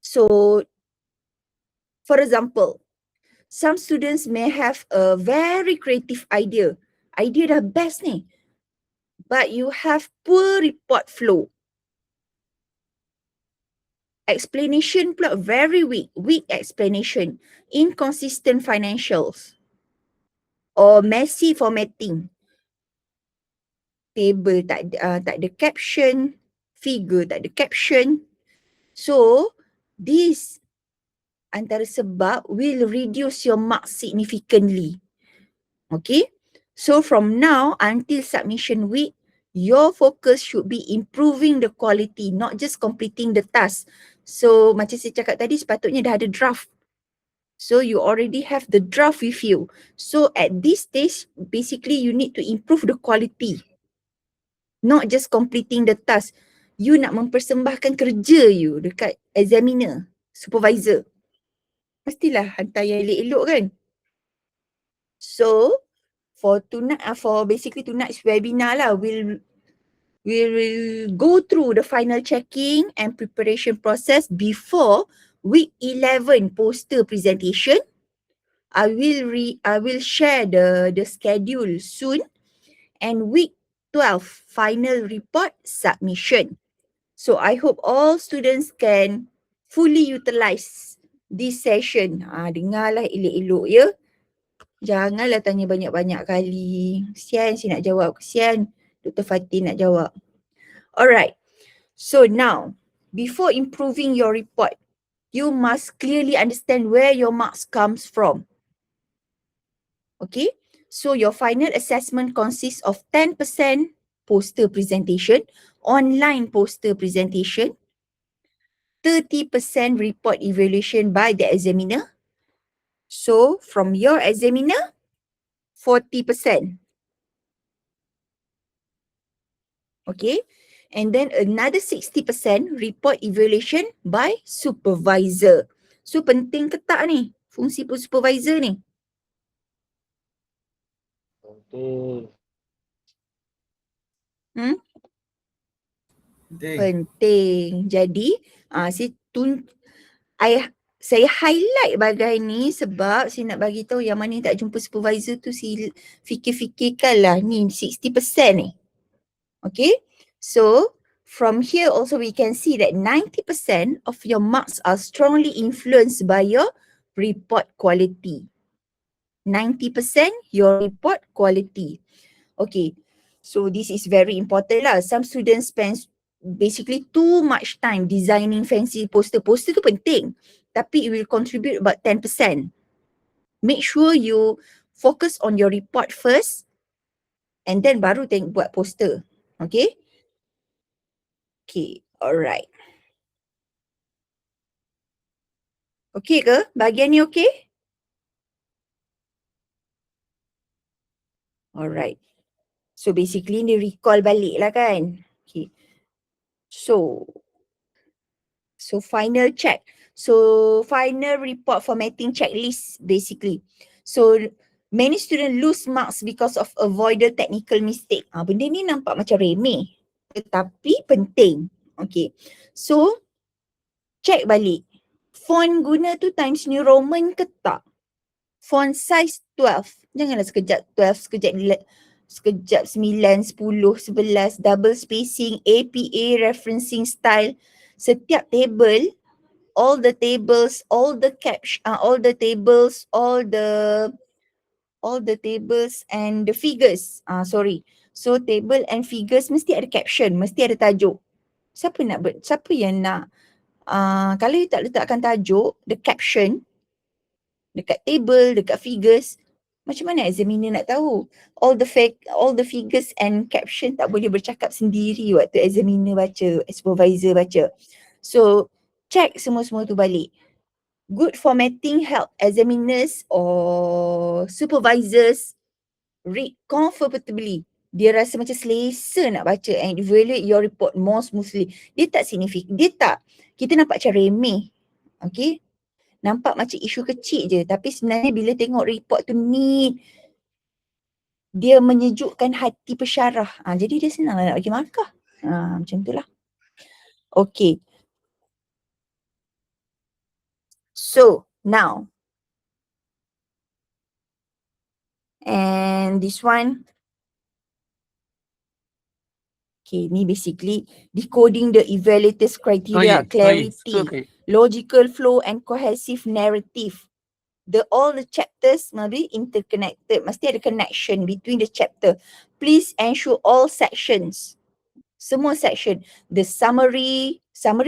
So, for example, some students may have a very creative idea. Idea dah best ni. But you have poor report flow. Explanation pula very weak. Weak explanation. Inconsistent financials. Or messy formatting. Table tak ada caption. Figure tak ada caption. So, this antara sebab will reduce your marks significantly. Okay? So, from now until submission week, your focus should be improving the quality, not just completing the task. So, macam saya cakap tadi, sepatutnya dah ada draft. So, you already have the draft with you. So, at this stage, basically you need to improve the quality. Not just completing the task. You nak mempersembahkan kerja you dekat examiner, supervisor. Pastilah hantar yang elok-elok kan. So, for basically tonight's webinar lah, we will go through the final checking and preparation process before week 11 poster presentation. I will share the schedule soon, and week 12 final report submission. So I hope all students can fully utilize this session. Dengarlah elok-elok ya. Janganlah tanya banyak-banyak kali. Kesian si nak jawab. Kesian Dr. Fatin nak jawab. Alright. So now, before improving your report, you must clearly understand where your marks comes from. Okay. So your final assessment consists of 10% poster presentation, online poster presentation, 30% report evaluation by the examiner. So from your examiner, 40%. Okay. And then another 60% report evaluation by supervisor. So penting ke tak ni fungsi supervisor ni? Penting. Penting. Jadi, saya highlight bagai ni sebab saya nak bagi tahu yang mana yang tak jumpa supervisor tu fikir-fikirkanlah ni 60% ni. Okay. So, from here also we can see that 90% of your marks are strongly influenced by your report quality. 90% your report quality. Okay. So this is very important lah. Some students spend basically too much time designing fancy poster. Poster tu penting, tapi it will contribute about 10%. Make sure you focus on your report first and then baru buat poster. Okay? Okay, alright. Okay ke? Bahagian ni okay? Alright. So basically ni recall balik lah kan? Okay. So final check. So final report formatting checklist basically. So many students lose marks because of avoided technical mistake. Benda ni nampak macam remeh, tetapi penting. Okay. So check balik. Font guna tu Times New Roman ke tak? Font size 12. Janganlah sekejap 12, sekejap 9, 10, 11, double spacing, APA referencing style. Setiap table, all the tables, all the tables and the figures. So table and figures mesti ada caption, mesti ada tajuk. Siapa yang nak kalau you tak letakkan tajuk, the caption dekat table, dekat figures, macam mana examiner nak tahu? All the figures and caption tak boleh bercakap sendiri waktu examiner baca, supervisor baca. So check semua-semua tu balik. Good formatting help examiners or supervisors read comfortably. Dia rasa macam selesa nak baca and evaluate your report more smoothly. Dia tak signifikan, kita nampak macam remeh. Okay. Nampak macam isu kecil je, tapi sebenarnya bila tengok report tu neat, dia menyejukkan hati pesyarah. Jadi dia senang nak bagi markah. Macam tu lah. Okay. So now, and this one, okay, ni basically decoding the evaluators criteria, clarity, logical flow and cohesive narrative. All the chapters must be interconnected. Mesti ada connection between the chapter. Please ensure all sections, semua section. The summary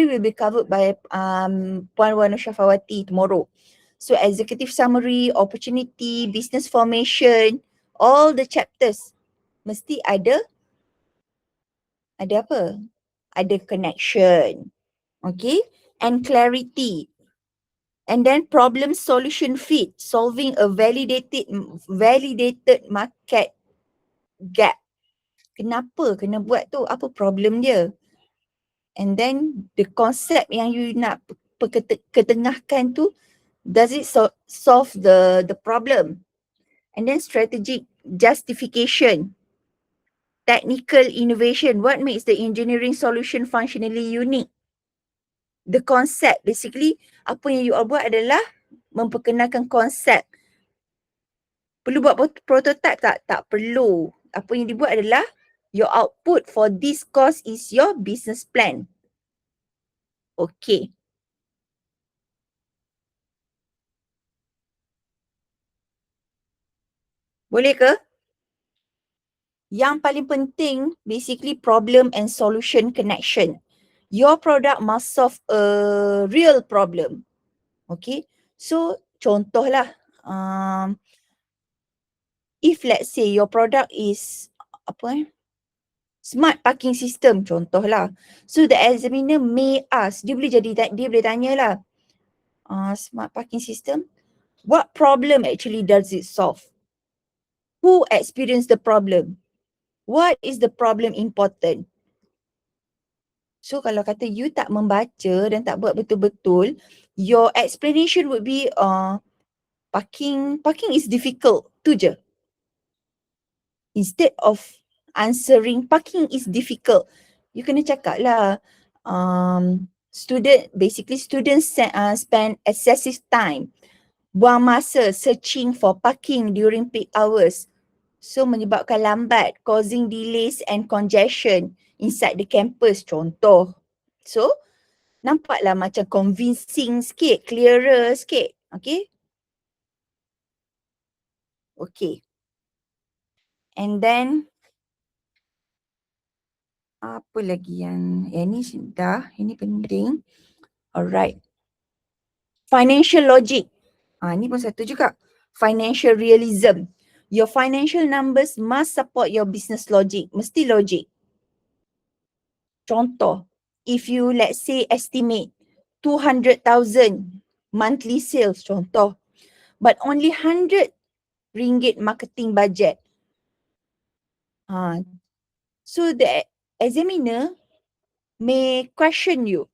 will be covered by Puan Wana Syafawati tomorrow. So executive summary, opportunity, business formation, all the chapters mesti ada apa? Ada connection. Okay? And clarity. And then problem solution fit, solving a validated market gap. Kenapa kena buat tu? Apa problem dia? And then the concept yang you nak ketengahkan tu, does it solve the problem? And then strategic justification, technical innovation, what makes the engineering solution functionally unique? The concept, basically apa yang you all buat adalah memperkenalkan konsep. Perlu buat prototype tak? Tak perlu. Apa yang dibuat adalah your output for this course is your business plan. Okay. Boleh ke? Yang paling penting, basically problem and solution connection. Your product must solve a real problem. Okay. So, contohlah. If let's say your product is smart parking system, contohlah. So, the examiner may ask, dia boleh tanyalah. Smart parking system, what problem actually does it solve? Who experienced the problem? What is the problem important? So kalau kata you tak membaca dan tak buat betul-betul, your explanation would be parking is difficult tu je. Instead of answering parking is difficult, you kena cakap lah students spend excessive time, buang masa searching for parking during peak hours. So menyebabkan lambat, causing delays and congestion inside the campus, contoh. So nampaklah macam convincing sikit, clearer sikit. Okay. Okay. And then apa lagi yang ni dah, ini penting. Alright. Financial logic. Ni pun satu juga. Financial realism. Your financial numbers must support your business logic. Mesti logic. Contoh, if you let's say estimate 200,000 monthly sales, contoh, but only 100 ringgit marketing budget. So the examiner may question you,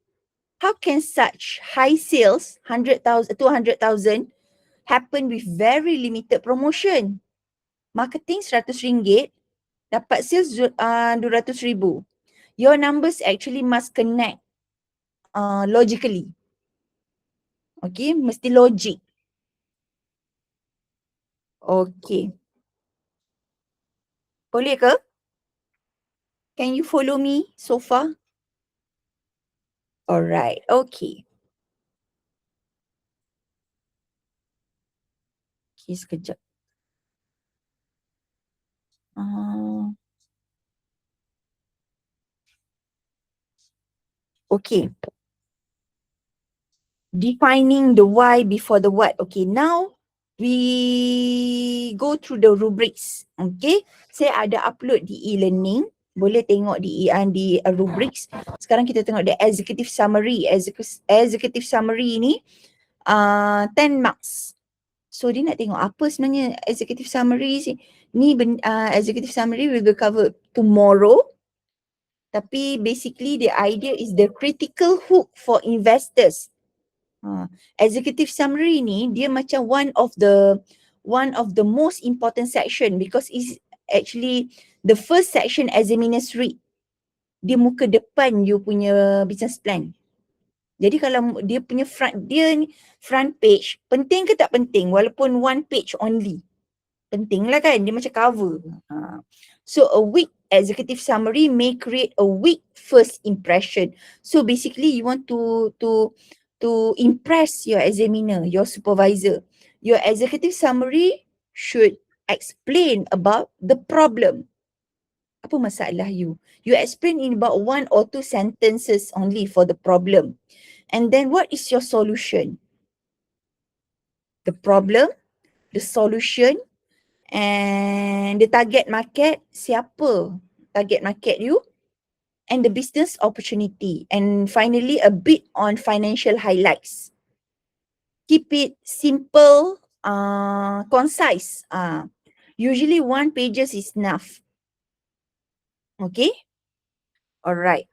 how can such high sales, 100,000, 200,000 happen with very limited promotion? Marketing 100 ringgit, dapat sales 200,000. Your numbers actually must connect logically. Okay, mesti logic. Okay. Boleh ke? Can you follow me so far? Alright, okay. Okay, sekejap. Okay. Defining the why before the what. Okay, now we go through the rubrics. Okay, saya ada upload di e-learning. Boleh tengok di rubrics. Sekarang kita tengok the executive summary. Executive summary ni 10 marks. So dia nak tengok apa sebenarnya executive summary ni. Executive summary will be covered tomorrow. Tapi basically the idea is the critical hook for investors. Executive summary ni dia macam one of the most important section because it's actually the first section examiners read. Dia muka depan you punya business plan. Jadi kalau dia punya front page, penting ke tak penting walaupun one page only? Penting lah kan, dia macam cover. So a weak executive summary may create a weak first impression. So basically you want to impress your examiner, your supervisor. Your executive summary should explain about the problem. Apa masalah you? You explain in about 1 or 2 sentences only for the problem. And then what is your solution? The problem, the solution, and the target market, siapa target market you, and the business opportunity. And finally, a bit on financial highlights. Keep it simple, concise. Usually 1 pages is enough. Okay? Alright.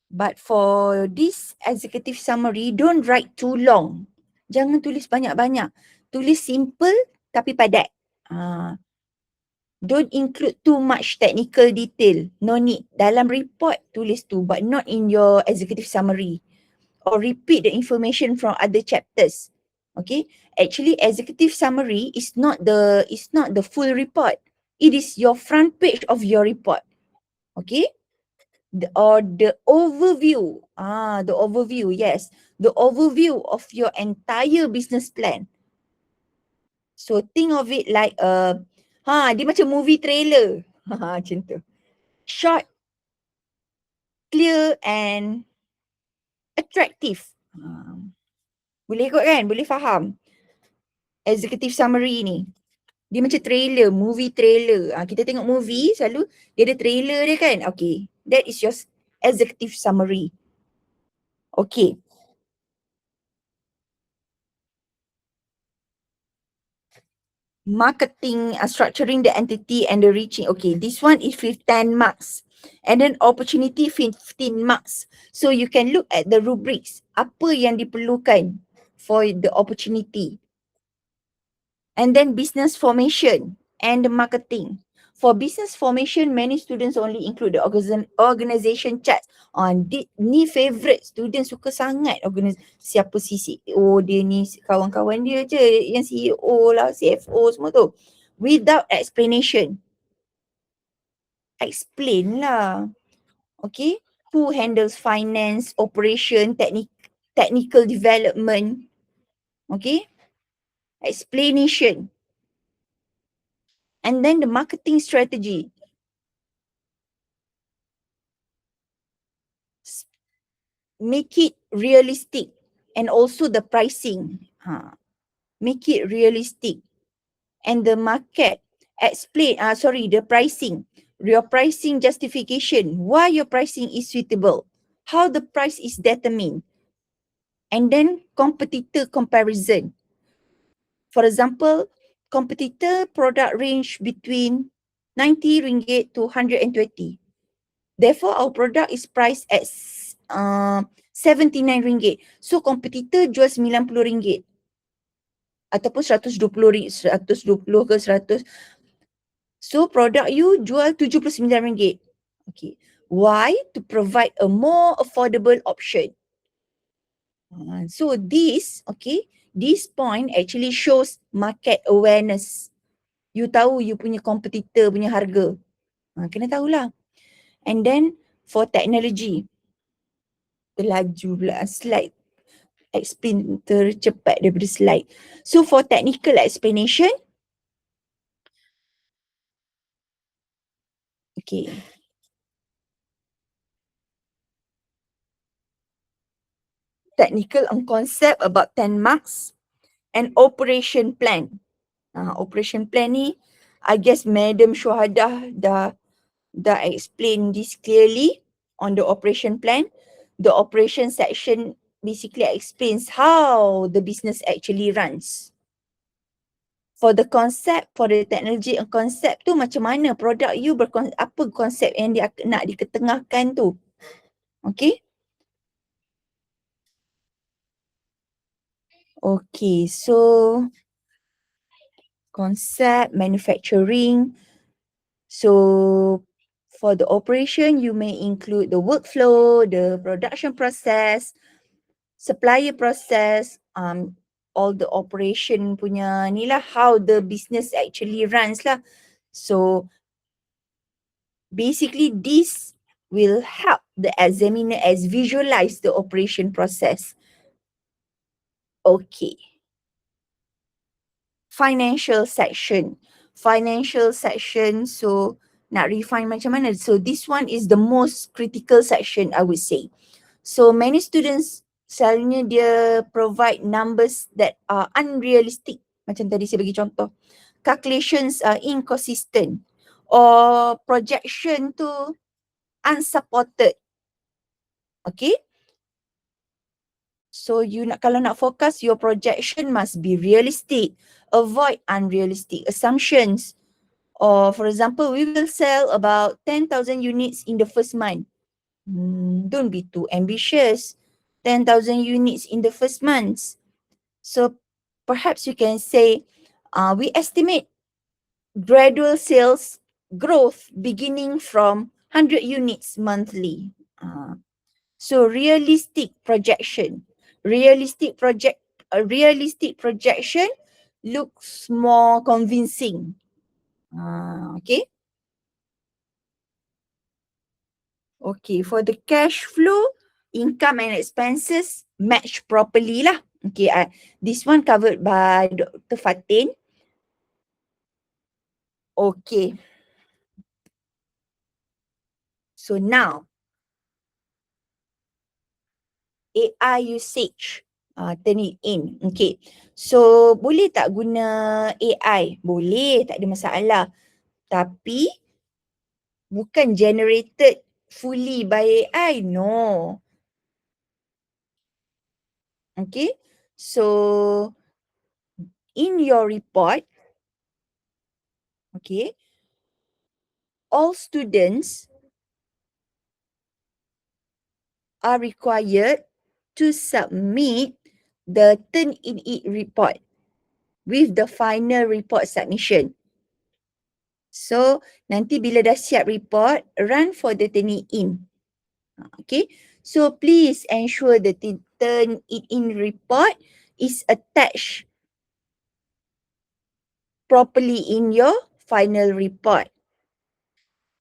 But for this executive summary, don't write too long. Jangan tulis banyak-banyak. Tulis simple tapi padat. Don't include too much technical detail. No need. Dalam report tulis tu, but not in your executive summary. Or repeat the information from other chapters. Okay. Actually, executive summary is not the full report. It is your front page of your report. Okay. The overview. The overview, yes. The overview of your entire business plan. So think of it like dia macam movie trailer. Macam tu. Short, clear and attractive. Boleh kot kan? Boleh faham? Executive summary ni. Dia macam trailer, movie trailer. Kita tengok movie selalu dia ada trailer dia kan? Okay. That is your executive summary. Okay. Marketing, structuring the entity and the reaching. Okay, this one is 10 marks. And then opportunity 15 marks. So you can look at the rubrics. Apa yang diperlukan for the opportunity. And then business formation and the marketing. For business formation, many students only include the organization chart. Ni favorite, student suka sangat siapa CEO dia ni, kawan-kawan dia je yang CEO lah, CFO semua tu. Without explanation. Explain lah. Okay. Who handles finance, operation, technical development. Okay. Explanation. And then the marketing strategy. Make it realistic and also the pricing. Make it realistic. And the market, explain, the pricing. Your pricing justification, why your pricing is suitable, how the price is determined. And then competitor comparison. For example, competitor product range between 90 ringgit to 120. Therefore, our product is priced at 79 ringgit. So, competitor jual 90 ringgit. Ataupun 120 ke 100. So, product you jual 79 ringgit. Okay. Why? To provide a more affordable option. So, this point actually shows market awareness. You tahu you punya competitor punya harga. Kena tahulah. And then, for technology, terlaju pula slide. Explain tercepat daripada slide. So for technical explanation, okay. Technical on concept about 10 marks and operation plan. Operation plan ni, I guess Madam Syuhadah dah explain this clearly on the operation plan. The operation section basically explains how the business actually runs. For the concept, for the technology and concept tu macam mana produk you apa konsep yang dia nak diketengahkan tu. Okay. Okay, so concept, manufacturing, So for the operation, you may include the workflow, the production process, supplier process, all the operation punya ni lah, how the business actually runs lah. So basically this will help the examiner as visualize the operation process. Okay. Financial section. Financial section, so nak refine macam mana? So this one is the most critical section, I would say. So many students selalunya dia provide numbers that are unrealistic. Macam tadi saya bagi contoh. Calculations are inconsistent or projection tu unsupported. Okay. So kalau nak forecast, your projection must be realistic. Avoid unrealistic assumptions. Or for example, we will sell about 10,000 units in the first month. Don't be too ambitious. 10,000 units in the first month. So perhaps you can say, we estimate gradual sales growth beginning from 100 units monthly. So realistic projection. Realistic projection looks more convincing. Okay. Okay, for the cash flow, income and expenses match properly lah. Okay, this one covered by Dr. Fatin. Okay. So now, AI usage. Turn it in. Okay. So, boleh tak guna AI? Boleh, tak ada masalah. Tapi, bukan generated fully by AI. No. Okay. So, in your report, okay, all students are required to submit the Turn-in-It report with the final report submission. So, nanti bila dah siap report, run for the Turn-in. Okay. So, please ensure the Turn-in report is attached properly in your final report.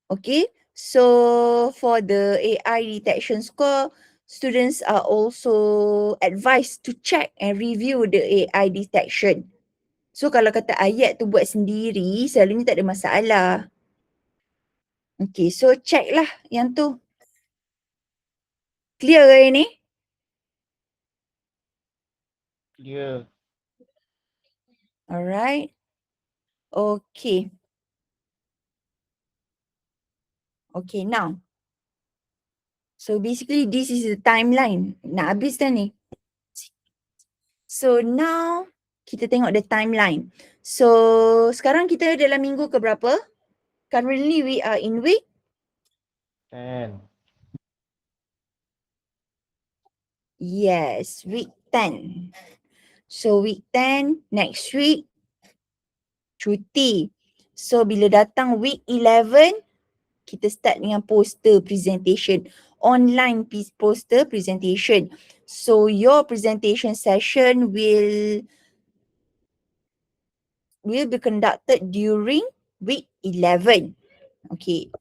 Okay. So, for the AI detection score, students are also advised to check and review the AI detection. So, kalau kata ayat tu buat sendiri, selalunya tak ada masalah. Okay, so check lah yang tu. Clear ke ni? Clear. Alright. Okay. Okay, now. So basically this is the timeline. Nak habis dah ni. So now kita tengok the timeline. So sekarang kita dalam minggu ke berapa? Currently we are in week 10. Yes, week 10. So week 10, next week, cuti. So bila datang week 11, kita start dengan poster presentation. Online poster presentation. So your presentation session will be conducted during week 11. Okay.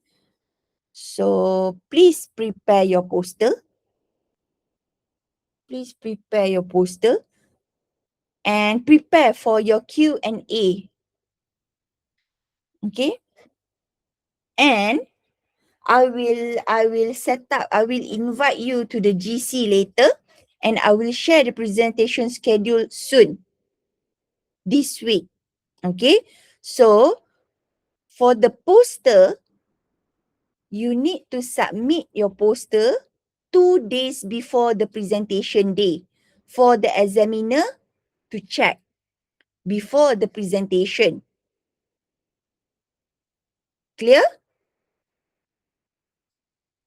So please prepare your poster. Please prepare your poster and prepare for your Q&A. Okay. And I will invite you to the GC later and I will share the presentation schedule soon. This week. Okay. So for the poster, you need to submit your poster 2 days before the presentation day for the examiner to check before the presentation. Clear?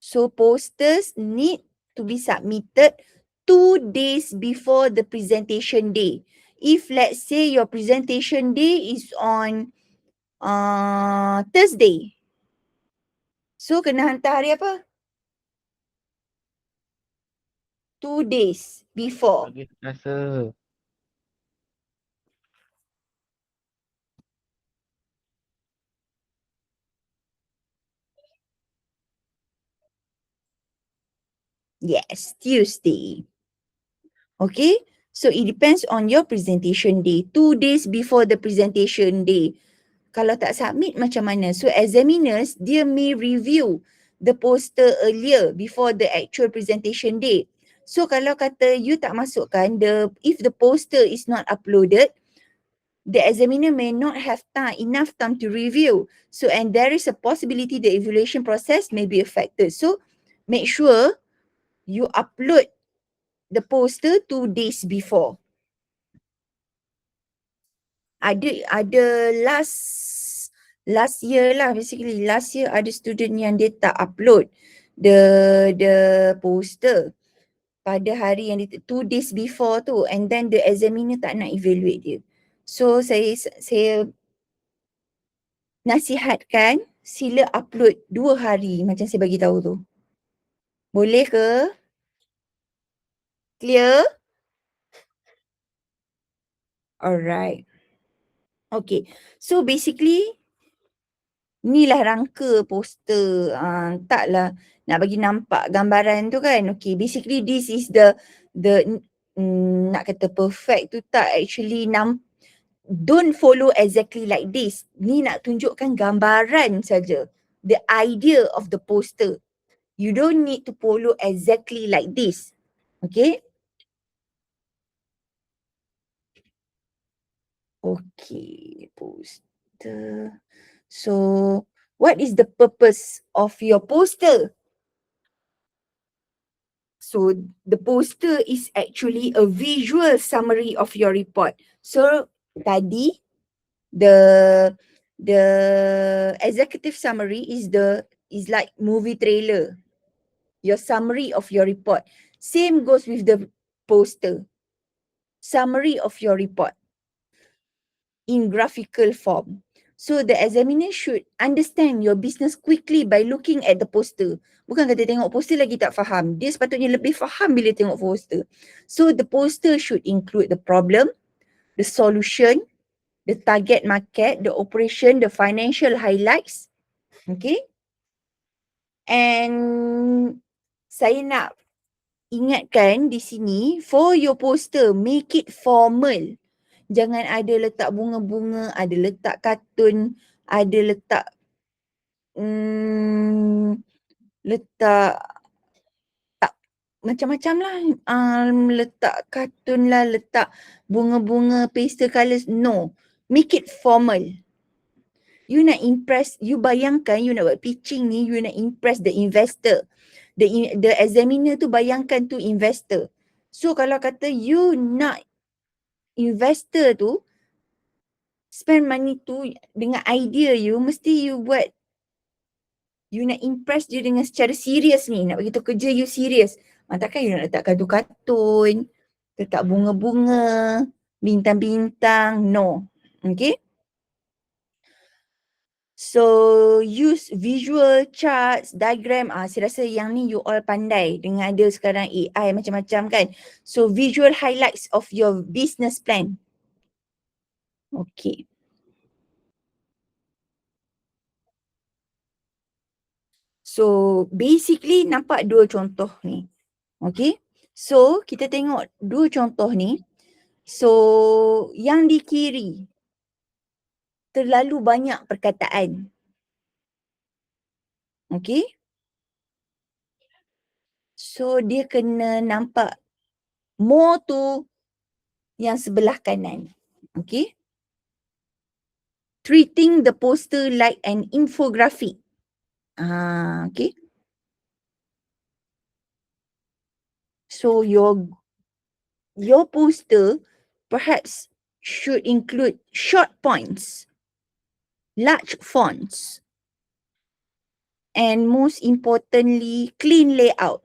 So posters need to be submitted 2 days before the presentation day. If let's say your presentation day is on Thursday, So kena hantar hari apa? 2 days before. Bagi Selasa. Yes, Tuesday. Okay, so it depends on your presentation day. 2 days before the presentation day. Kalau tak submit macam mana? So examiners, dia may review the poster earlier before the actual presentation day. So kalau kata you tak masukkan, if the poster is not uploaded, the examiner may not have enough time to review. So, and there is a possibility the evaluation process may be affected. So make sure you upload the poster 2 days before. Ada last year lah, basically last year ada student yang dia tak upload the poster pada hari yang 2 days before tu, and then the examiner tak nak evaluate dia. So saya nasihatkan sila upload 2 hari macam saya bagi tahu tu. Boleh ke? Clear? Alright. Okay. So basically inilah rangka poster. Taklah nak bagi nampak gambaran tu kan. Okay, basically this is the nak kata perfect tu tak, actually don't follow exactly like this. Ni nak tunjukkan gambaran saja. The idea of the poster. You don't need to follow exactly like this. Okay? Okay, poster. So, what is the purpose of your poster? So, the poster is actually a visual summary of your report. So, tadi, the executive summary is like movie trailer. Your summary of your report. Same goes with the poster. Summary of your report in graphical form. So the examiner should understand your business quickly by looking at the poster. Bukan kata tengok poster lagi tak faham. Dia sepatutnya lebih faham bila tengok poster. So the poster should include the problem, the solution, the target market, the operation, the financial highlights. Okay. And saya nak ingatkan di sini, for your poster, make it formal. Jangan ada letak bunga-bunga, ada letak kartun, ada letak letak macam-macam lah. Letak kartun lah, letak bunga-bunga, pastel colours. No. Make it formal. You nak impress, you bayangkan you nak buat pitching ni, you nak impress the investor. The examiner tu bayangkan tu investor. So kalau kata you nak investor tu spend money tu dengan idea you, mesti you buat, you nak impress dia dengan secara serius ni, nak beritahu kerja you serius. Takkan you nak letak kartun-kartun, letak bunga-bunga, bintang-bintang, no. Okay. So use visual charts, diagram. Saya rasa yang ni you all pandai dengan ada sekarang AI macam-macam kan. So visual highlights of your business plan. Okay. So basically nampak dua contoh ni. Okay. So kita tengok dua contoh ni. So yang di kiri terlalu banyak perkataan. Okay. So dia kena nampak more tu yang sebelah kanan. Okay. Treating the poster like an infographic. Okay. So your poster perhaps should include short points, large fonts, and most importantly, clean layout.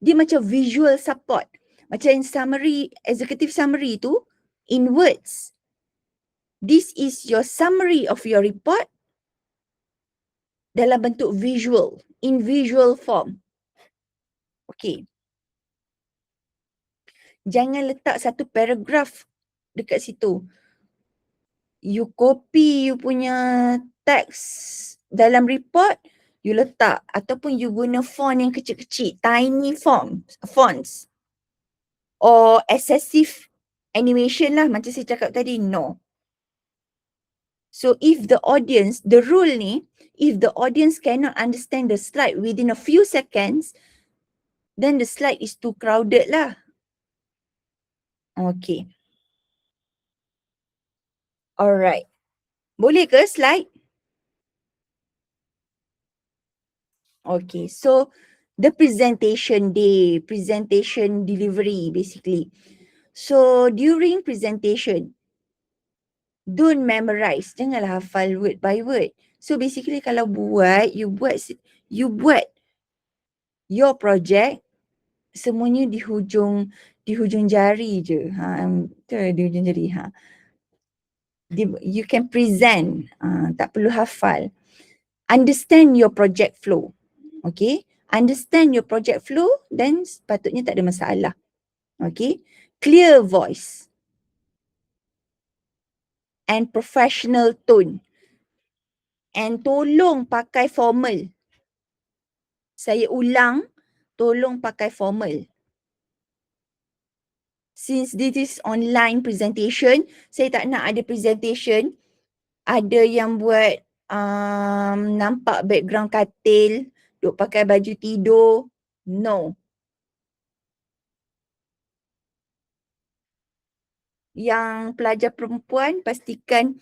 Dia macam visual support. Macam summary, executive summary tu, in words. This is your summary of your report. dalam bentuk visual, in visual form. Okay. Jangan letak satu paragraf dekat situ. You copy you punya teks dalam report, you letak ataupun you guna font yang kecil-kecil, tiny fonts or excessive animation lah macam saya cakap tadi, no. So if the audience, the rule ni, if the audience cannot understand the slide within a few seconds, then the slide is too crowded lah. Okay. Alright. Boleh ke slide? Okay, so the presentation day, presentation delivery basically. So during presentation, don't memorize, janganlah hafal word by word. So basically kalau you buat your project, semuanya di hujung jari je. Di hujung jari. You can present, tak perlu hafal. Understand your project flow. Okay, understand your project flow, then sepatutnya tak ada masalah. Okay, clear voice and professional tone. And tolong pakai formal. Saya ulang, tolong pakai formal. Since this is online presentation, saya tak nak ada presentation, ada yang buat nampak background katil, duk pakai baju tidur. No. Yang pelajar perempuan pastikan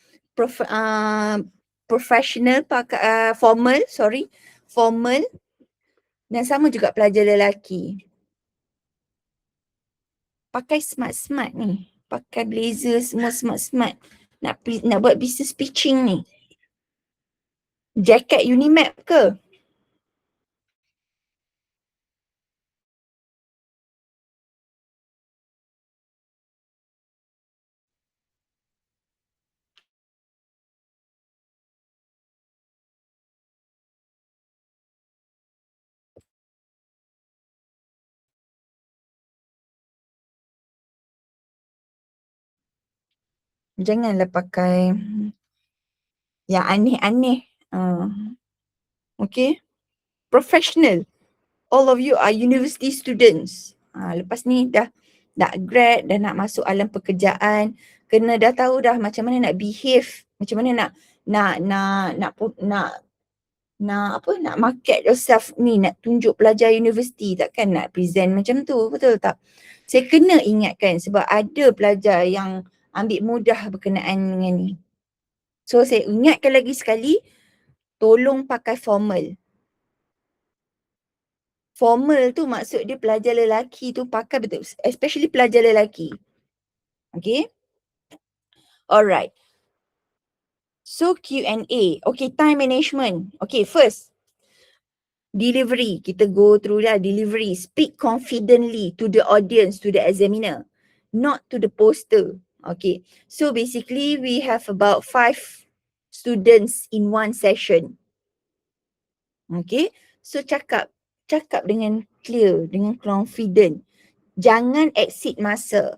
professional, pakai formal. Dan sama juga pelajar lelaki. Pakai smart ni. Pakai blazer semua smart. Nak buat business pitching ni. Jaket Unimap ke? Janganlah pakai yang aneh-aneh. Okay. Professional. All of you are university students. Lepas ni dah grad, dah nak masuk alam pekerjaan, kena dah tahu dah macam mana nak behave, macam mana nak market yourself ni, nak tunjuk pelajar universiti, takkan nak present macam tu, betul tak? Saya kena ingatkan sebab ada pelajar yang ambil mudah berkenaan dengan ni. So saya ingatkan lagi sekali, tolong pakai formal. Formal tu maksud dia pelajar lelaki tu pakai betul, especially pelajar lelaki. Okay. Alright. So Q&A. Okay, time management. Okay, first. Delivery. Kita go through dah delivery. Speak confidently to the audience, to the examiner. Not to the poster. Okay. So basically we have about 5 students in one session. Okay. So cakap dengan clear, dengan confident. Jangan exceed masa.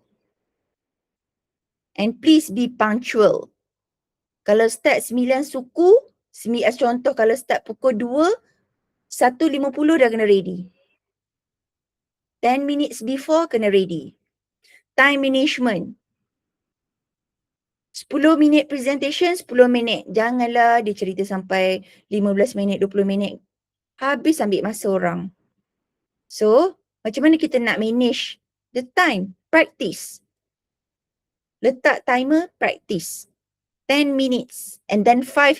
And please be punctual. Kalau start 9 suku, contoh kalau start pukul 2, 1.50 dah kena ready. 10 minutes before kena ready. Time management. 10 minit presentation, 10 minit. Janganlah dia cerita sampai 15 minit, 20 minit. Habis ambil masa orang. So, macam mana kita nak manage the time? Practice. Letak timer, practice. 10 minutes and then 10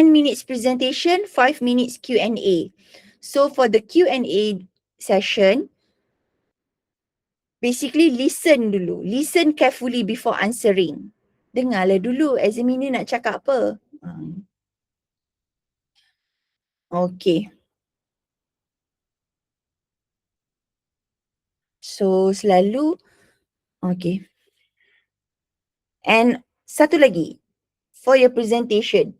minutes presentation, 5 minutes Q&A. So for the Q&A session, basically listen dulu. Listen carefully before answering. Dengarlah dulu examiner nak cakap apa. Okay. So selalu, okay. And satu lagi, for your presentation,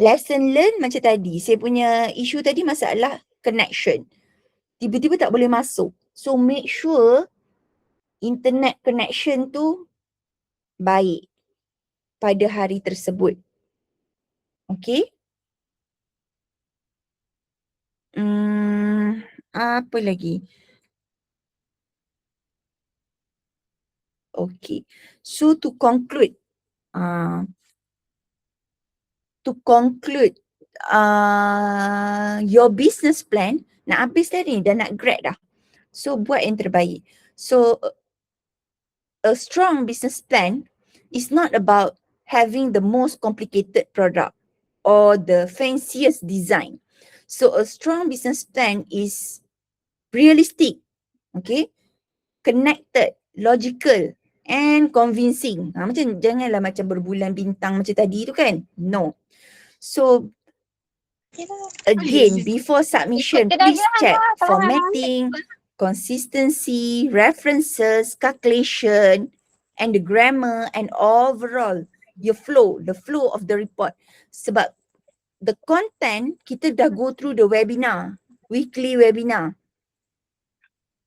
lesson learn macam tadi. Saya punya isu tadi masalah connection. Tiba-tiba tak boleh masuk. So make sure internet connection tu baik pada hari tersebut. Okay? Apa lagi? Okay. So to conclude, your business plan, nak habis dah ni, dah nak grad dah. So buat yang terbaik. So a strong business plan is not about having the most complicated product or the fanciest design. So a strong business plan is realistic, okay, connected, logical and convincing. Macam janganlah macam berbulan bintang macam tadi tu kan. No. So again, before submission, please check formatting, consistency, references, calculation, and the grammar and overall your flow, the flow of the report. Sebab the content, kita dah go through the webinar, weekly webinar.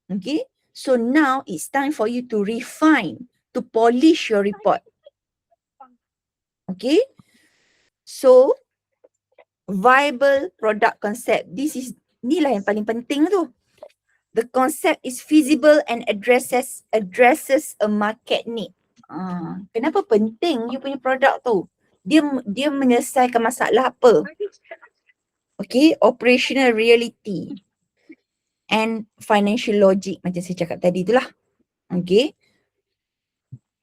Okay, so now it's time for you to refine, to polish your report. Okay, so viable product concept. Inilah yang paling penting tu. The concept is feasible and addresses a market need. Kenapa penting you punya produk tu? Dia menyelesaikan masalah apa? Okay, operational reality and financial logic macam saya cakap tadi itulah. Okay.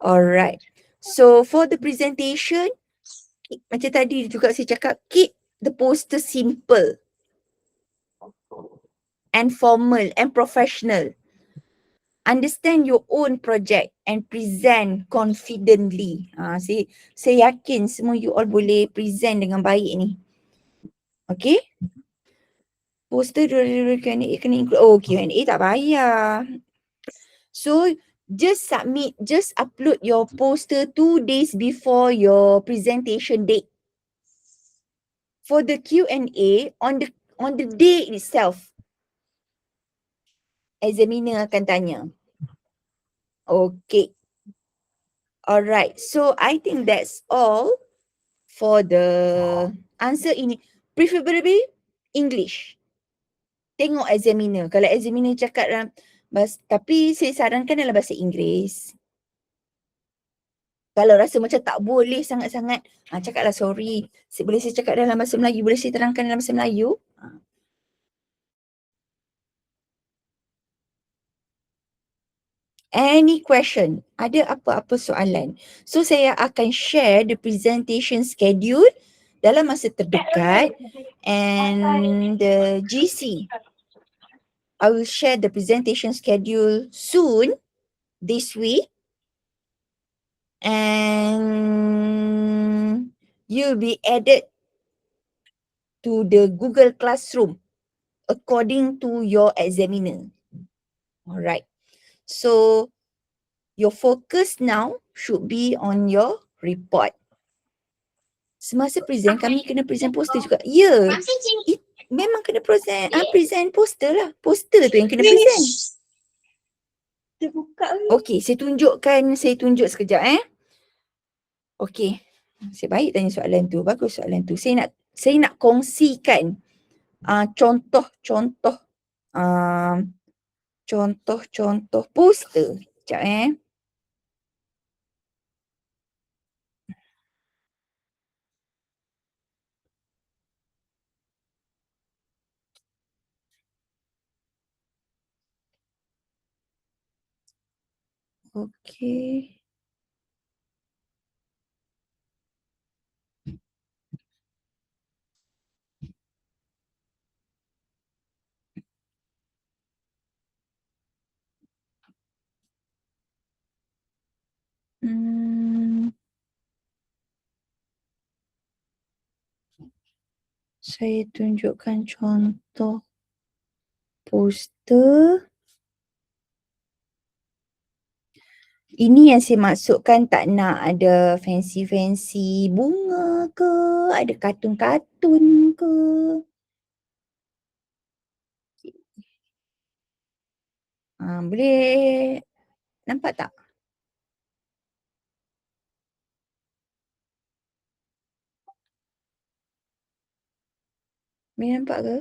Alright. So for the presentation, macam tadi juga saya cakap, keep the poster simple and formal and professional. Understand your own project and present confidently. Saya yakin semua you all boleh present dengan baik ni. Okay? Poster Q&A kena include. Oh, Q&A tak payah. So, just upload your poster 2 days before your presentation date. For the Q&A, on the day itself, examiner akan tanya. Okay. Alright, so I think that's all for the answer ini. Preferably English. Tengok examiner. Kalau examiner cakap dalam tapi saya sarankan dalam bahasa Inggeris. Kalau rasa macam tak boleh sangat-sangat, cakaplah sorry. Boleh saya cakap dalam bahasa Melayu? Boleh saya terangkan dalam bahasa Melayu? Any question? Ada apa-apa soalan? So saya akan share the presentation schedule dalam masa terdekat and the GC. I will share the presentation schedule soon this week and you'll be added to the Google Classroom according to your examiner. Alright. So your focus now should be on your report. Semasa present, kami kena present poster juga. Ya, memang kena present poster lah. Poster tu yang kena present. Okay, saya tunjuk sekejap Okay, saya baik tanya soalan tu. Bagus soalan tu. Saya nak kongsikan contoh-contoh poster. Sekejap Okay. Saya tunjukkan contoh poster. Ini yang saya masukkan, tak nak ada fancy-fancy bunga ke, ada kartun-kartun ke. Boleh nampak tak? Boleh nampak ke?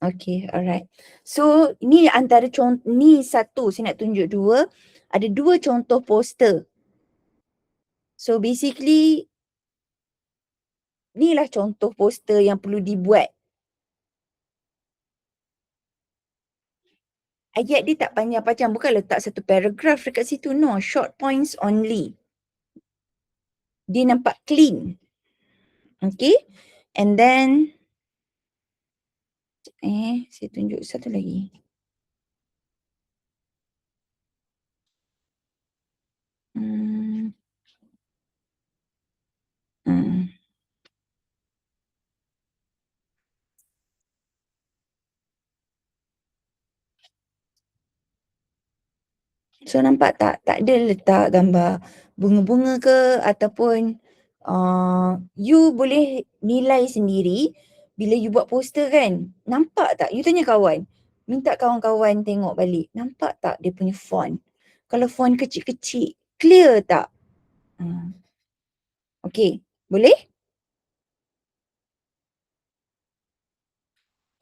Okay, alright. So, ni antara contoh, ni satu saya nak tunjuk dua. Ada dua contoh poster. So, basically, inilah contoh poster yang perlu dibuat. Ayat dia tak panjang-panjang, bukan letak satu paragraf dekat situ. No, short points only. Dia nampak clean. Okay. And then, saya tunjuk satu lagi. Hmm. So nampak tak? Tak ada letak gambar bunga-bunga ke ataupun you boleh nilai sendiri bila you buat poster kan. Nampak tak? You tanya kawan. Minta kawan-kawan tengok balik. Nampak tak dia punya font? Kalau font kecil-kecil, clear tak? Okay, boleh?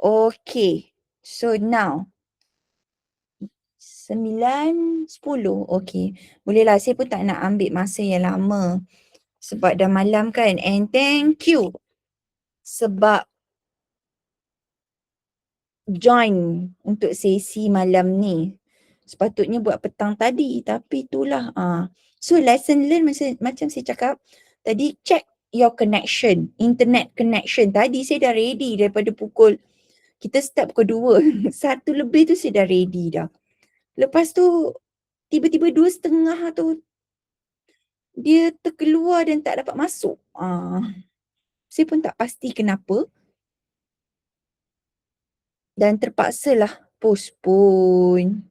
Okay, so now 9, 10. Okay, bolehlah. Saya pun tak nak ambil masa yang lama sebab dah malam kan. And thank you sebab join untuk sesi malam ni. Sepatutnya buat petang tadi, tapi itulah. So lesson learn macam saya cakap tadi, check your connection, internet connection. Tadi saya dah ready daripada pukul, kita start pukul 2. 1 lebih tu saya dah ready dah. Lepas tu tiba-tiba 2:30 tu dia terkeluar dan tak dapat masuk. Saya pun tak pasti kenapa. Dan terpaksalah postpone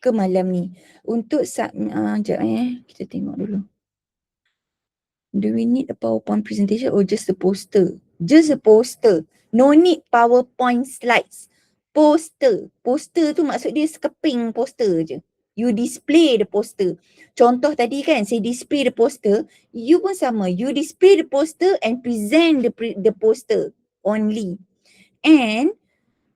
ke malam ni. Untuk sekejap kita tengok dulu. Do we need a PowerPoint presentation or just a poster? Just a poster. No need PowerPoint slides. Poster. Poster tu maksud dia sekeping poster je. You display the poster. Contoh tadi kan, saya display the poster. You pun sama. You display the poster and present the poster only. And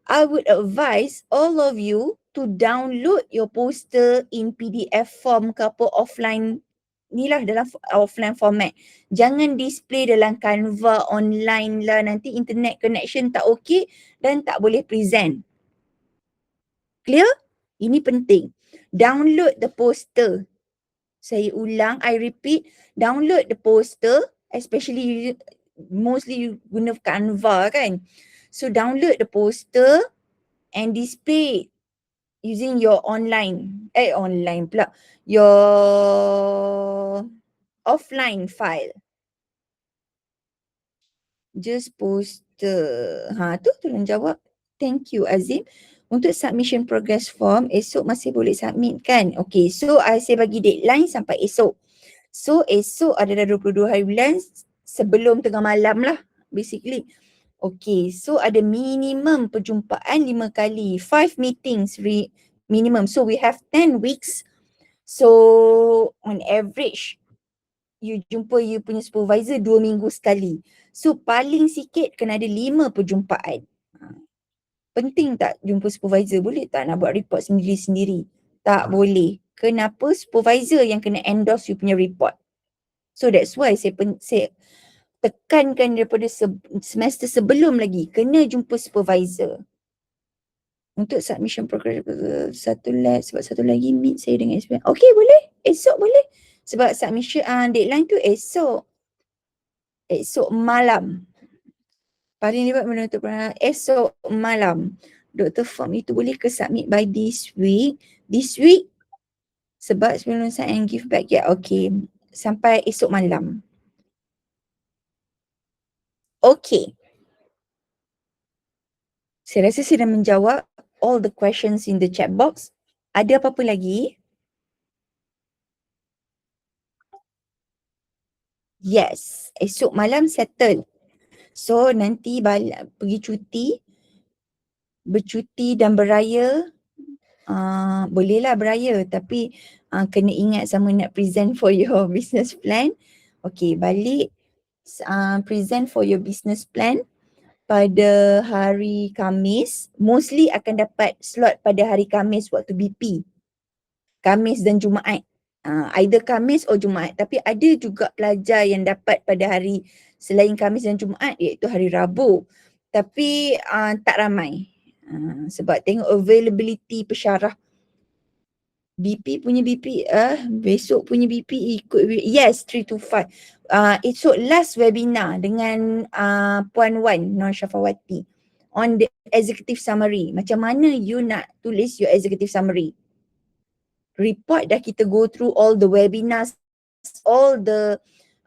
I would advise all of you to download your poster in PDF form ke apa offline. Inilah dalam offline format. Jangan display dalam Canva online lah. Nanti internet connection tak okay dan tak boleh present. Clear? Ini penting. Download the poster. Saya ulang, I repeat. Download the poster, especially mostly you guna Canva kan. So download the poster and display using your online pula, your offline file. Just poster. Tu tolong jawab. Thank you Azim. Untuk submission progress form, esok masih boleh submit kan? Okay, so saya bagi deadline sampai esok. So esok adalah 22 hari bulan sebelum tengah malam lah basically. Okay, so ada minimum perjumpaan 5 kali, 5 meetings minimum. So we have 10 weeks. So on average, you jumpa you punya supervisor 2 minggu sekali. So paling sikit kena ada 5 perjumpaan. Penting tak jumpa supervisor? Boleh tak nak buat report sendiri-sendiri? Tak boleh. Kenapa? Supervisor yang kena endorse you punya report. So that's why saya tekankan daripada semester sebelum lagi, kena jumpa supervisor. Untuk submission progress sebab satu lagi meet saya dengan SPM. Okay, boleh. Esok boleh. Sebab submission deadline tu esok. Esok malam. Paling libat menutup esok malam. Dr. Form itu boleh ke submit by this week? This week? Sebab sebelum saya give back. Okay. Sampai esok malam. Okay. Saya rasa saya dah menjawab all the questions in the chat box. Ada apa-apa lagi? Yes, esok malam settle. So nanti pergi cuti, bercuti dan beraya. Bolehlah beraya tapi kena ingat sama nak present for your business plan. Okay, balik present for your business plan pada hari Khamis. Mostly akan dapat slot pada hari Khamis waktu BP. Khamis dan Jumaat. Either Khamis or Jumaat. Tapi ada juga pelajar yang dapat pada hari selain Khamis dan Jumaat iaitu hari Rabu. Tapi tak ramai. Sebab tengok availability pesyarah BP punya BP besok punya BP ikut yes 3 to 5. Esok last webinar dengan Puan Wan Nur Syafawati on the executive summary. Macam mana you nak tulis your executive summary? Report dah kita go through all the webinars, all the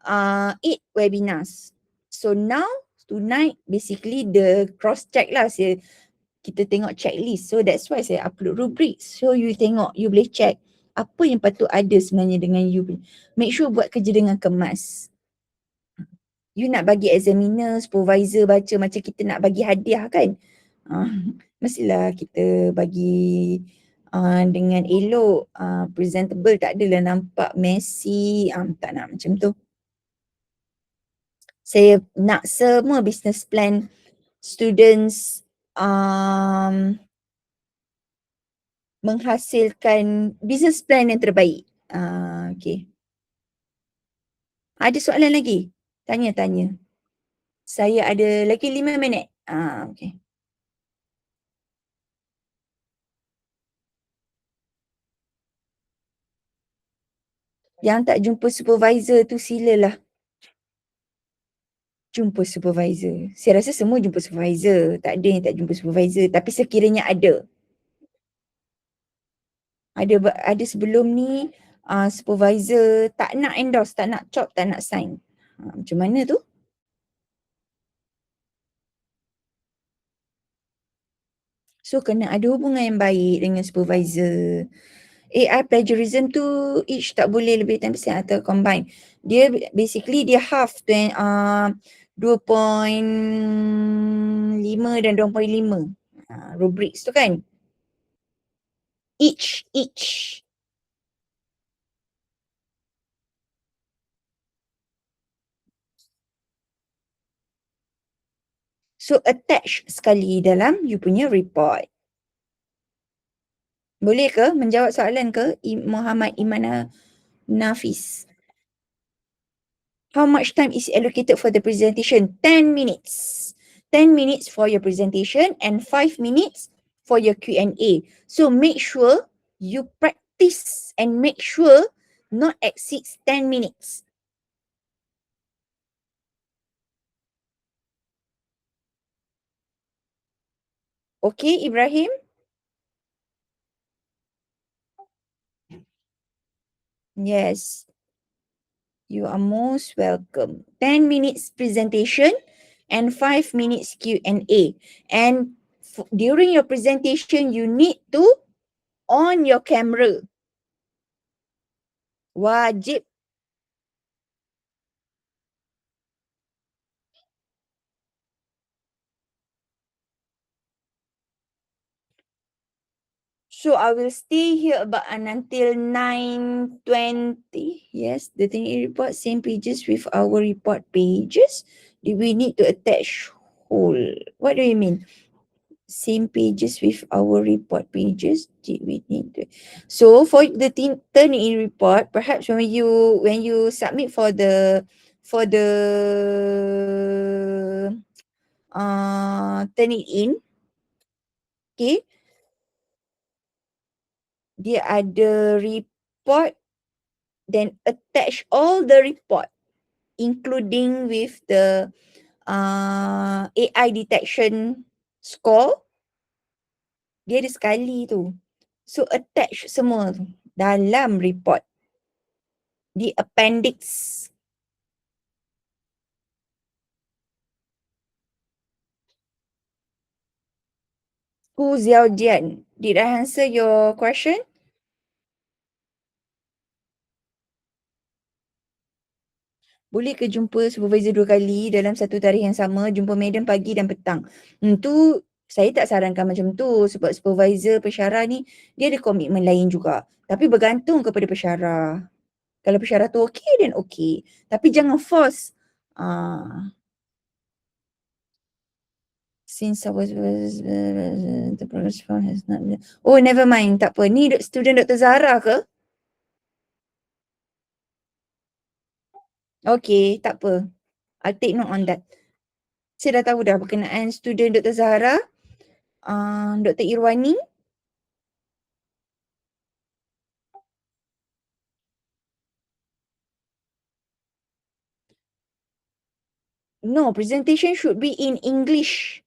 8 webinars. So now tonight basically the cross check lah. Kita tengok checklist. So that's why saya upload rubrics. So you tengok, you boleh check apa yang patut ada sebenarnya dengan you. Make sure buat kerja dengan kemas. You nak bagi examiner, supervisor baca macam kita nak bagi hadiah kan. Mestilah kita bagi dengan elok, presentable, tak adalah nampak messy, tak nak macam tu. Saya nak semua business plan students menghasilkan business plan yang terbaik. Okay. Ada soalan lagi? Tanya. Saya ada lagi 5 minit. Okay. Yang tak jumpa supervisor tu silalah jumpa supervisor. Saya rasa semua jumpa supervisor. Tak ada yang tak jumpa supervisor. Tapi sekiranya ada. Ada sebelum ni supervisor tak nak endorse, tak nak chop, tak nak sign. Macam mana tu? So kena ada hubungan yang baik dengan supervisor. AI plagiarism tu each tak boleh lebih 10% atau combine. Dia basically dia half 2.5 dan 2.5 rubrics tu kan. Each. So attach sekali dalam you punya report. Boleh ke menjawab soalan ke Muhammad Imana Nafis? How much time is allocated for the presentation? 10 minutes. 10 minutes for your presentation and 5 minutes for your Q&A. So make sure you practice and make sure not exceeds 10 minutes. Okay, Ibrahim? Yes. You are most welcome. 10 minutes presentation and 5 minutes Q&A. And during your presentation, you need to on your camera. Wajib. So I will stay here about until 9:20. Yes, the thingy report, same pages with our report pages. Do we need to attach whole? What do you mean? Same pages with our report pages. Did we need to? So for the turn-in report, perhaps when you submit for the turn it in, okay, dia ada report, then attach all the report including with the AI detection score. Dia ada sekali tu. So attach semua tu dalam report. Di appendix. Hu Xiaojian, did I answer your question? Boleh ke jumpa supervisor 2 kali dalam satu tarikh yang sama, jumpa madam pagi dan petang. Tu saya tak sarankan macam tu sebab supervisor pensyarah ni dia ada komitmen lain juga. Tapi bergantung kepada pensyarah. Kalau pensyarah tu okey then okey. Tapi jangan force. Since I was the progress file has not been. Oh, never mind. Tak apa. Ni student Dr. Zahra ke? Okay, tak apa. I'll take note on that. Saya dah tahu dah berkenaan student Dr. Zahra, Dr. Irwani. No, presentation should be in English.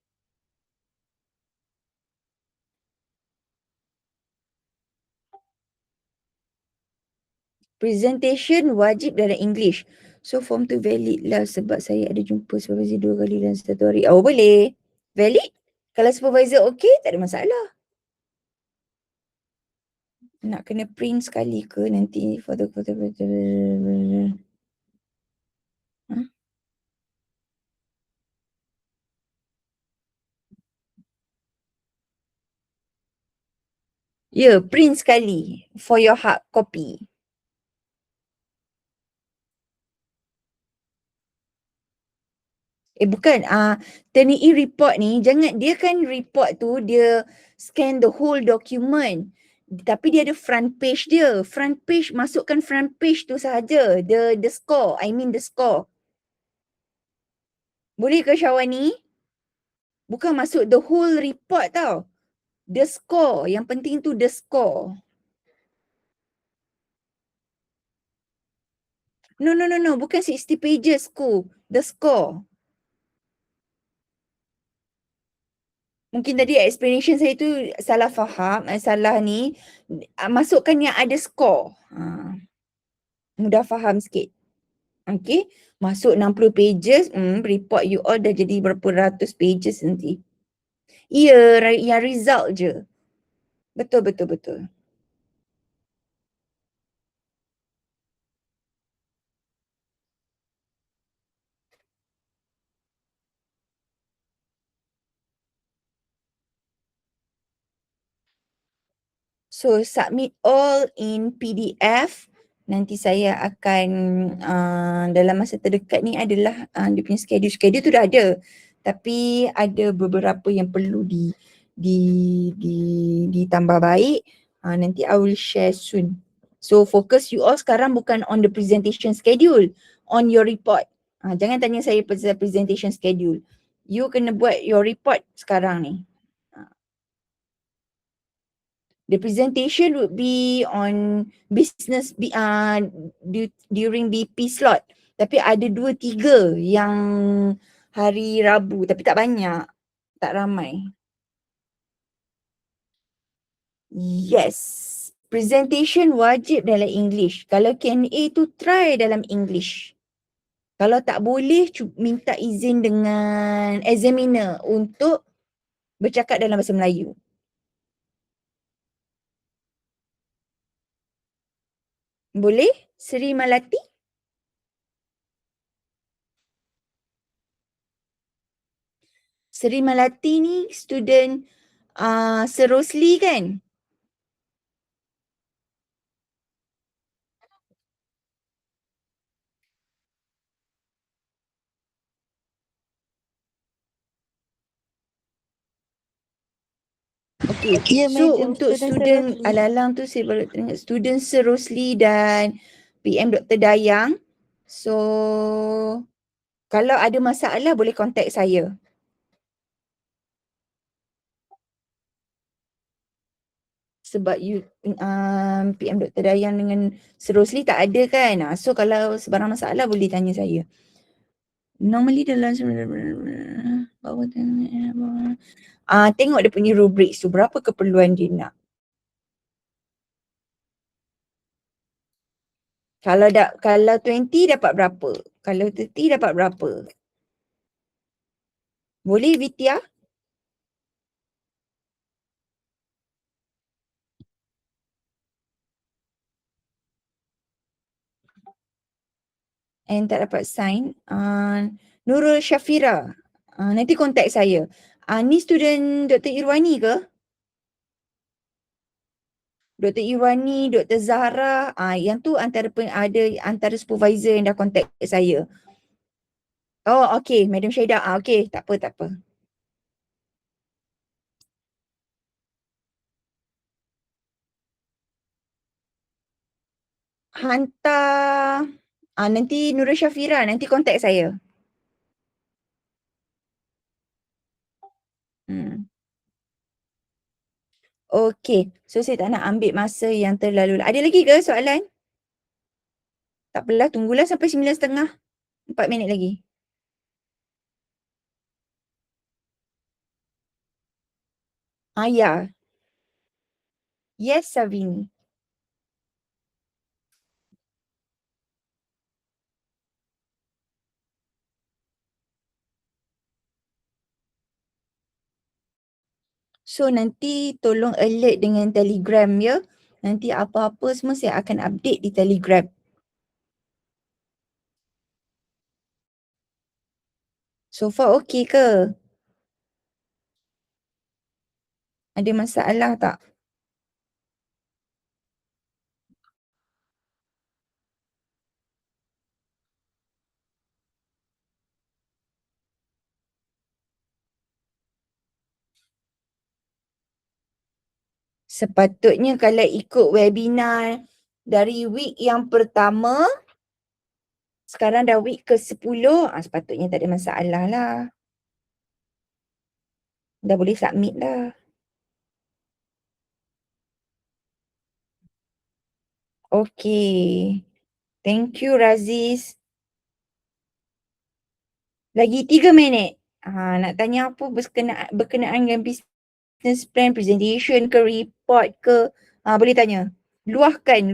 Presentation wajib dalam English. So form tu valid lah sebab saya ada jumpa supervisor 2 kali dalam satu hari. Oh boleh. Valid? Kalau supervisor okey, tak ada masalah. Nak kena print sekali ke nanti for the Ya, print sekali for your hard copy. Bukan, Turnitin report ni, jangan, dia kan report tu, dia scan the whole document. Tapi dia ada front page dia. Front page, masukkan front page tu sahaja. The score, I mean the score. Boleh ke Syawani? Bukan masuk the whole report tau. The score, yang penting tu the score. No, bukan 60 pages ku. The score. Mungkin tadi explanation saya tu salah faham, salah ni. Masukkan yang ada score. Mudah faham sikit. Okay. Masuk 60 pages, report you all dah jadi berapa ratus pages nanti. Ya, yang result je. Betul. So submit all in PDF. Nanti saya akan dalam masa terdekat ni adalah dia punya schedule. Schedule tu dah ada. Tapi ada beberapa yang perlu ditambah baik. Nanti I will share soon. So focus you all sekarang bukan on the presentation schedule, on your report. Jangan tanya saya pasal presentation schedule. You kena buat your report sekarang ni. The presentation would be on business during BP slot. Tapi ada 2-3 yang hari Rabu tapi tak banyak. Tak ramai. Yes. Presentation wajib dalam English. Kalau Q&A tu try dalam English. Kalau tak boleh minta izin dengan examiner untuk bercakap dalam bahasa Melayu. Boleh? Seri Malati? Seri Malati ni student Sir Rosli kan? Okay, Ya, so madam, untuk student student Rosli. Alalang tu saya baru tengok student Sir Rosli dan PM Dr. Dayang. So kalau ada masalah boleh contact saya. Sebab PM Dr. Dayang dengan Sir Rosli tak ada kan. So kalau sebarang masalah boleh tanya saya. Normally dalam tengok dia punya rubrik tu berapa keperluan dia nak. Kalau 20 dapat berapa? Kalau 30 dapat berapa? Boleh Vidya? and tak dapat sign. Nurul Syafira. Nanti contact saya. Ni student Dr. Irwani ke? Dr. Irwani, Dr. Zahra, yang tu ada antara supervisor yang dah contact saya. Oh, okay, Madam Syahidah. Okay, tak apa, tak apa. Hantar, nanti Nurul Syafira, nanti contact saya. Okay, so saya tak nak ambil masa yang terlalu. Ada lagi ke soalan? Tak apalah, tunggulah sampai 9:30. 4 minit lagi. Ya. Yes, Savini. So nanti tolong alert dengan Telegram ya. Nanti apa-apa semua saya akan update di Telegram. So far okay ke? Ada masalah tak? Sepatutnya kalau ikut webinar dari week yang pertama, sekarang dah week ke-10, sepatutnya tak ada masalah lah. Dah boleh submit dah. Okay. Thank you Raziz. Lagi 3 minit. Nak tanya apa berkenaan dengan business plan, presentation ke, report ke. Boleh tanya. Luahkan.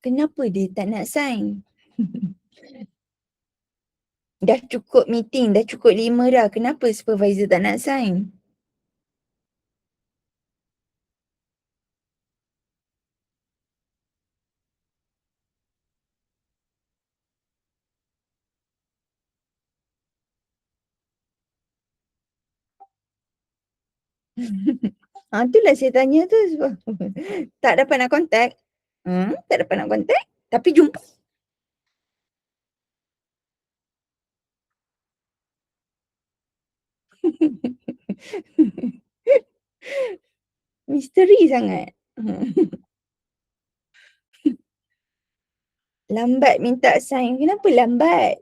Kenapa dia tak nak sign? Dah cukup meeting, dah cukup 5 dah. Kenapa supervisor tak nak sign? Itulah saya tanya tu sebab tak dapat nak contact. Tak dapat nak contact. Tapi jumpa. Misteri sangat. Lambat minta sign. Kenapa lambat?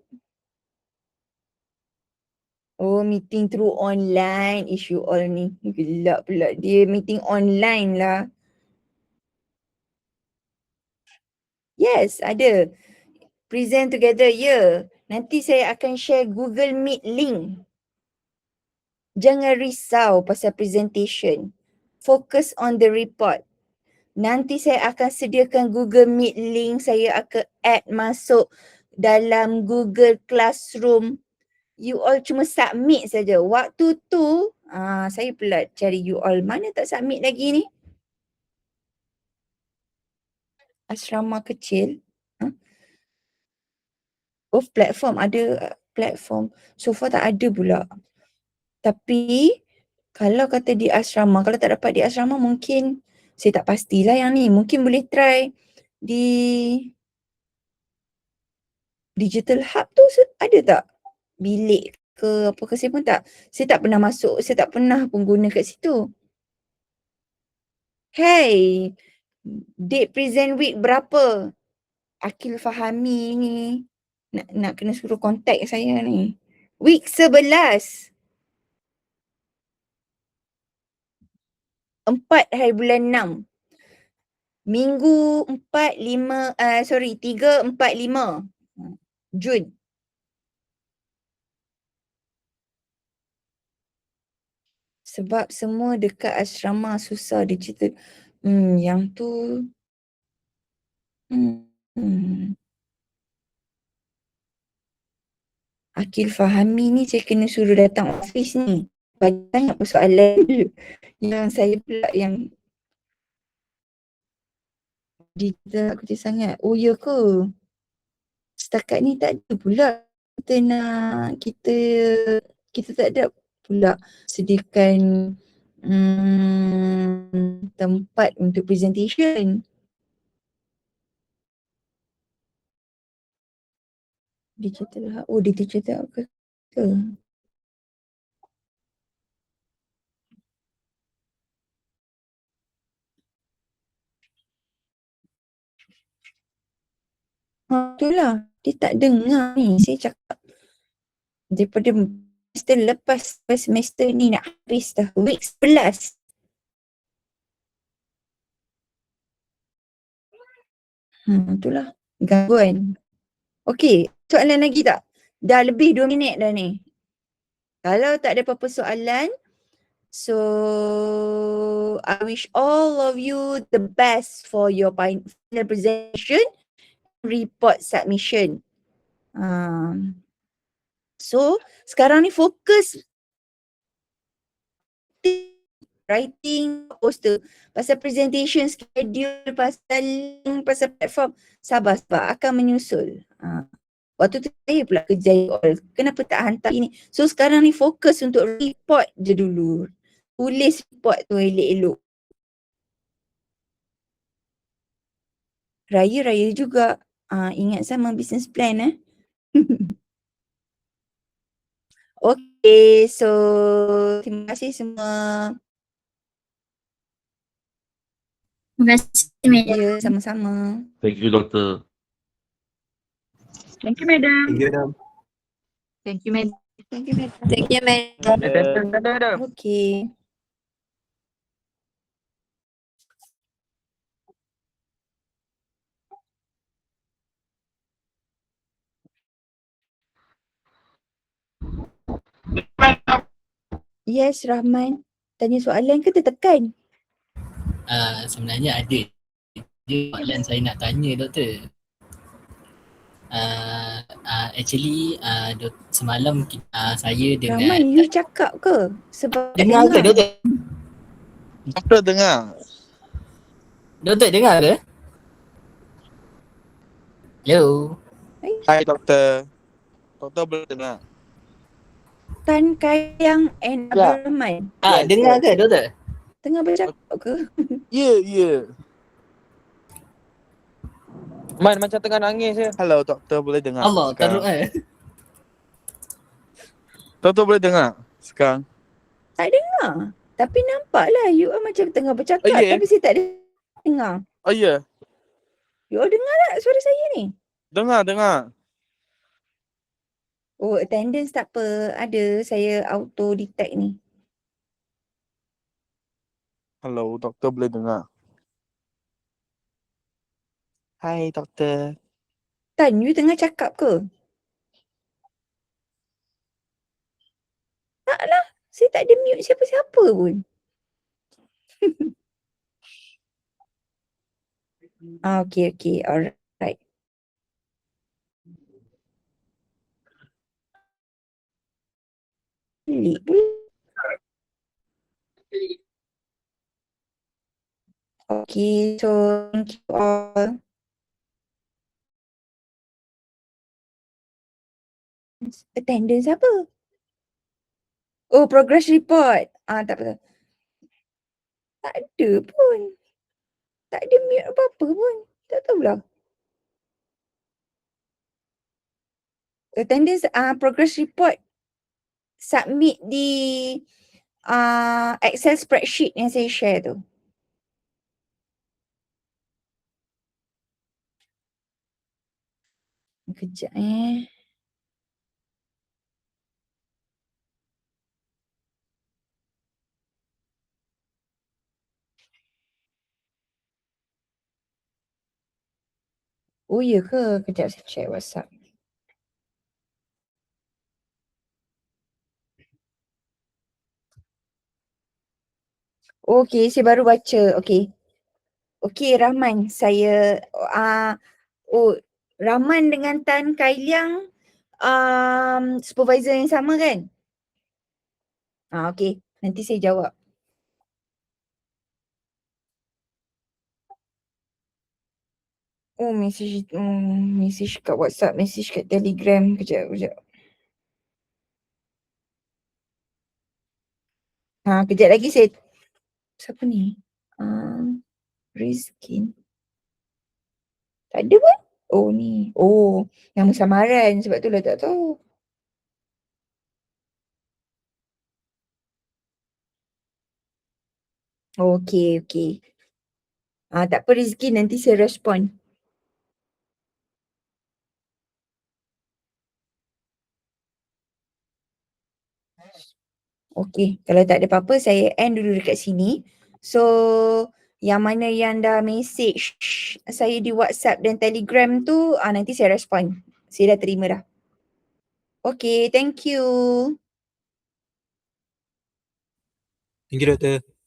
Oh, meeting through online. Issue all ni. Gelap pula dia. Meeting online lah. Yes, ada. Present together, ya. Nanti saya akan share Google Meet link. Jangan risau pasal presentation. Focus on the report. Nanti saya akan sediakan Google Meet link. Saya akan add masuk dalam Google Classroom. You all cuma submit saja. Waktu tu, saya pula cari you all. Mana tak submit lagi ni? Asrama kecil. Oh, platform. Ada platform. So far tak ada pula. Tapi kalau kata di asrama, kalau tak dapat di asrama mungkin saya tak pastilah yang ni. Mungkin boleh try di Digital Hub tu ada tak bilik ke apa ke, saya pun tak, saya tak pernah masuk, saya tak pernah pun guna kat situ. Hey, date present week berapa? Akil Fahami ni nak kena suruh contact saya ni. Week 11. 4 hari bulan 6. Minggu 4, 5, 3, 4, 5 Jun. Sebab semua dekat asrama susah dia cerita. Yang tu Akil Fahami ni saya kena suruh datang office ni. Banyak sangat persoalan dia. Yang saya pula yang dia kerja sangat. Oh ya ke? Setakat ni tak ada pula kita nak kita tak ada pula sediakan tempat untuk presentation. Digital Hub. Oh, di Digital Hub ke? Itulah. Dia tak dengar ni. Saya cakap daripada semester lepas semester ni nak habis dah. Week 11. Itulah. Gangguan. Okey. Soalan lagi tak? Dah lebih 2 minit dah ni. Kalau tak ada apa-apa soalan, so I wish all of you the best for your final presentation, report submission. So sekarang ni fokus writing poster, pasal presentation schedule, pasal platform, sabar akan menyusul. Waktu tu saya pula kerja all. Kenapa tak hantar ini? So sekarang ni fokus untuk report je dulu. Tulis report tu elok-elok. Raya-raya juga. Ingat sama business plan Okay, so terima kasih semua. Terima kasih, Madam. Ya, sama-sama. Thank you, Doktor. Thank you, Madam. Thank you, Madam. Thank you, Madam. Thank you, Madam. Thank you, Madam. Okay. Yes, Rahman. Tanya soalan ke tertekan? Sebenarnya ada je soalan saya nak tanya, Doktor. Actually semalam saya dengan Rahman, you cakap ke? Sebab tak dengar ke, Doktor? Doktor dengar. Doktor dengar ke? Hello. Hai doktor. Doktor boleh dengar? Tan Kayang and Ya. Abdul Rahman. Dengar ke, Doktor? Tengah bercakap ke? Ya. Man macam tengah nangis je. Hello doktor boleh dengar Allah, teruk sekarang? Doktor boleh dengar sekarang? Tak dengar. Tapi nampaklah you all macam tengah bercakap Ya. tapi saya tak dengar. Oh ya, You all dengar tak suara saya ni? dengar. Oh, attendance tak apa. Ada, saya auto detect ni. Hello doktor boleh dengar? Hai doktor. Tan, you tengah cakap ke? Taklah. Saya tak ada mute siapa-siapa pun. Okay. Alright. Pelik pula. Okay, so thank you all. Attendance apa? Oh, progress report. Tak apa. Tak ada pun. Tak ada mute apa-apa pun. Tak tahulah. Attendance progress report submit di Excel spreadsheet yang saya share tu. Kejap Oh ya ke? Kejap saya check WhatsApp. Okey, saya baru baca. Okey. Okey, Rahman. Saya Rahman dengan Tan Kai Liang supervisor yang sama kan? Okey. Nanti saya jawab. Message kat WhatsApp, message kat Telegram. Kejap. Kejap lagi saya. Siapa ni? Rizkin. Tak ada pun. Oh ni. Oh, nama samaran sebab tu lah tak tahu. Okey. Tak apa Rizkin, nanti saya respon. Okey, kalau tak ada apa-apa saya end dulu dekat sini. So, yang mana yang dah message saya di WhatsApp dan Telegram tu nanti saya respon. Saya dah terima dah. Okey, thank you. Thank you, Doktor.